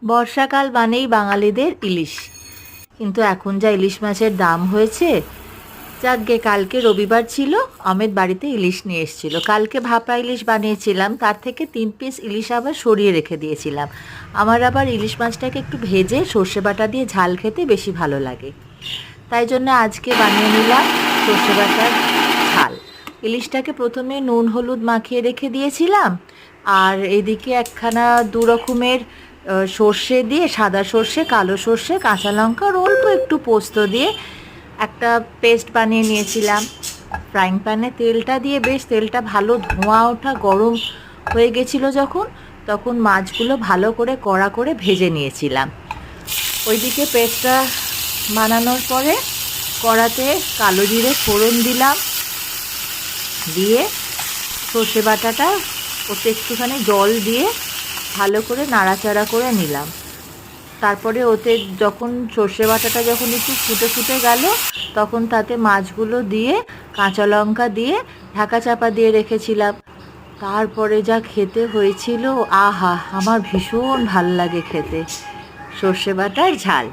বর্ষাকাল মানেই বাঙালিদের ইলিশ। কিন্তু এখন যা ইলিশ মাছের দাম হয়েছে, যাকগে কালকে রবিবার ছিল, অমিত বাড়িতে ইলিশ নিয়ে এসেছিল। কালকে ভাপা ইলিশ বানিয়েছিলাম, তার থেকে 3 পিস ইলিশ আবার সরিয়ে রেখে দিয়েছিলাম। আমার আবার ইলিশ মাছটাকে একটু ভেজে সর্ষে বাটা দিয়ে ঝাল খেতে বেশি ভালো লাগে, তাই জন্য আজকে বানিয়ে নিলাম সর্ষে বাটার ঝাল। ইলিশটাকে প্রথমে নুন হলুদ মাখিয়ে রেখে দিয়েছিলাম, আর এদিকে একখানা দু রকমের সর্ষে দিয়ে, সাদা সর্ষে, কালো সর্ষে, কাঁচা লঙ্কা আর অল্প একটু পোস্ত দিয়ে একটা পেস্ট বানিয়ে নিয়েছিলাম। ফ্রাইং প্যানে তেলটা দিয়ে বেশ তেলটা ভালো ধোঁয়া ওঠা গরম হয়ে গেছিলো যখন, তখন মাছগুলো ভালো করে কড়া করে ভেজে নিয়েছিলাম। ওইদিকে পেস্টটা বানানোর পরে কড়াতে কালো জিরে ফোড়ন দিলাম, দিয়ে সর্ষে বাটাটা ওতে একটুখানি জল দিয়ে ভালো করে নাড়াচাড়া করে নিলাম। তারপরে ওতে যখন সর্ষে বাটাটা যখন একটু ফুটে ফুটে গেল, তখন তাতে মাছগুলো দিয়ে কাঁচা লঙ্কা দিয়ে ঢাকা চাপা দিয়ে রেখেছিলাম। তারপরে যা খেতে হয়েছিল, আহা, আমার ভীষণ ভাল লাগে খেতে সর্ষে বাটার ঝাল।